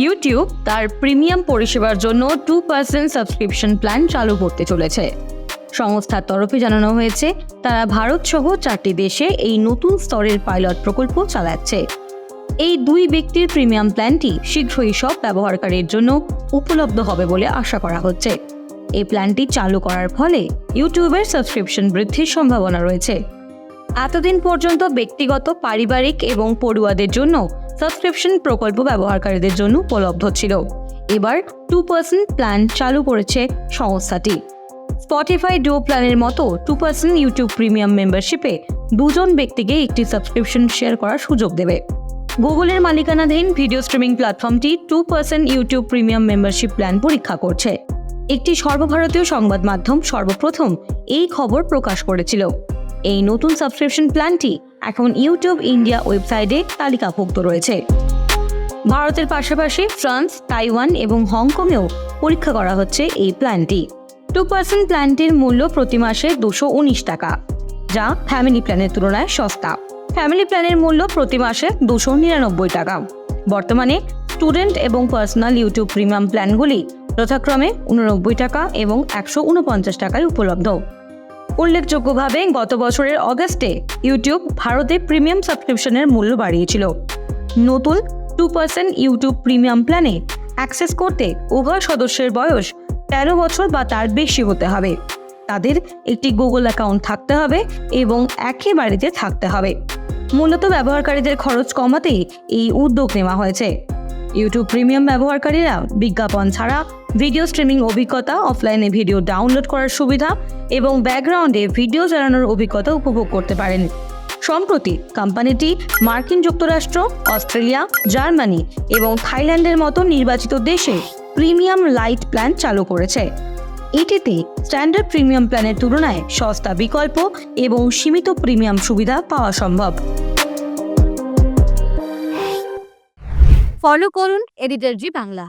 YouTube তার premium পরিষেবার জন্য 2% সাবস্ক্রিপশন প্ল্যান চালু করতে চলেছে। সংস্থার তরফে জানানো হয়েছে, তারা ভারত সহ 4টি দেশে এই নতুন স্তরের পাইলট প্রকল্প চালাচ্ছে। এই দুই ব্যক্তির প্রিমিয়াম প্ল্যানটি শীঘ্রই সব ব্যবহারকারীর জন্য উপলব্ধ হবে বলে আশা করা হচ্ছে। এই প্ল্যানটি চালু করার ফলে ইউটিউবের সাবস্ক্রিপশন বৃদ্ধির সম্ভাবনা রয়েছে। এতদিন পর্যন্ত ব্যক্তিগত, পারিবারিক এবং পড়ুয়াদের জন্য সাবস্ক্রিপশন প্রকল্প ব্যবহারকারীদের জন্য উপলব্ধ ছিল। এবার 2% প্ল্যান চালু করেছে সংস্থাটি। স্পটিফাই ডুও প্ল্যানের মতো 2% ইউটিউব প্রিমিয়াম মেম্বারশিপে দুজন ব্যক্তিকে একটি সাবস্ক্রিপশন শেয়ার করার সুযোগ দেবে। গুগলের মালিকানাধীন ভিডিও স্ট্রিমিং প্ল্যাটফর্মটি 2% ইউটিউব প্রিমিয়াম মেম্বারশিপ প্ল্যান পরীক্ষা করছে। একটি সর্বভারতীয় সংবাদ মাধ্যম সর্বপ্রথম এই খবর প্রকাশ করেছিল। এই নতুন সাবস্ক্রিপশন প্ল্যানটি এখন ইউটিউব ইন্ডিয়া ওয়েবসাইটে তালিকাভুক্ত রয়েছে। ভারতের পাশাপাশি ফ্রান্স, তাইওয়ান এবং হংকংয়েও পরীক্ষা করা হচ্ছে এই প্ল্যানটি। 2% প্ল্যানটির মূল্য প্রতি মাসে 219 টাকা, যা ফ্যামিলি প্ল্যানের তুলনায় সস্তা। ফ্যামিলি প্ল্যানের মূল্য প্রতি মাসে 299 টাকা। বর্তমানে স্টুডেন্ট এবং পার্সোনাল ইউটিউব প্রিমিয়াম প্ল্যানগুলি যথাক্রমে 89 টাকা এবং 149 টাকায় উপলব্ধ। উল্লেখযোগ্যভাবে গত বছরের অগাস্টে ইউটিউব ভারতে প্রিমিয়াম সাবস্ক্রিপশনের মূল্য বাড়িয়েছিল। নতুন 2% ইউটিউব প্রিমিয়াম প্ল্যানে অ্যাক্সেস করতে উভয় সদস্যের বয়স 13 বছর বা তার বেশি হতে হবে। তাদের একটি গুগল অ্যাকাউন্ট থাকতে হবে এবং একই বাড়িতে থাকতে হবে। মূলত ব্যবহারকারীদের খরচ কমাতেই এই উদ্যোগ নেওয়া হয়েছে। ইউটিউব প্রিমিয়াম ব্যবহারকারীরা বিজ্ঞাপন ছাড়া ভিডিও স্ট্রিমিং অভিজ্ঞতা, অফলাইনে ভিডিও ডাউনলোড করার সুবিধা এবং ব্যাকগ্রাউন্ডে ভিডিও চালানোর অভিজ্ঞতা উপভোগ করতে পারেন। সম্প্রতি কোম্পানিটি মার্কিন যুক্তরাষ্ট্র, অস্ট্রেলিয়া, জার্মানি এবং থাইল্যান্ডের মতো নির্বাচিত দেশে প্রিমিয়াম লাইট প্ল্যান চালু করেছে। এটিতে স্ট্যান্ডার্ড প্রিমিয়াম প্ল্যানের তুলনায় সস্তা বিকল্প এবং সীমিত প্রিমিয়াম সুবিধা পাওয়া সম্ভব। ফলো করুন এডিটর জি বাংলা।